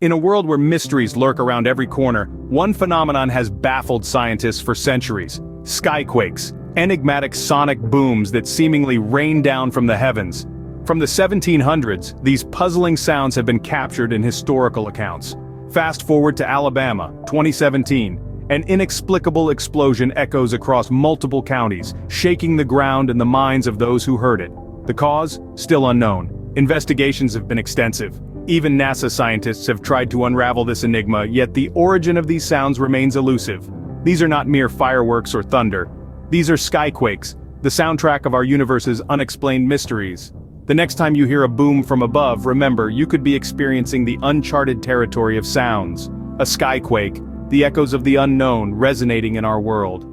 In a world where mysteries lurk around every corner, one phenomenon has baffled scientists for centuries: skyquakes, enigmatic sonic booms that seemingly rain down from the heavens. From the 1700s, these puzzling sounds have been captured in historical accounts. Fast forward to Alabama, 2017. An inexplicable explosion echoes across multiple counties, shaking the ground and the minds of those who heard it. The cause? Still unknown. Investigations have been extensive. Even NASA scientists have tried to unravel this enigma, yet the origin of these sounds remains elusive. These are not mere fireworks or thunder. These are skyquakes, the soundtrack of our universe's unexplained mysteries. The next time you hear a boom from above, remember, you could be experiencing the uncharted territory of sounds. A skyquake, the echoes of the unknown resonating in our world.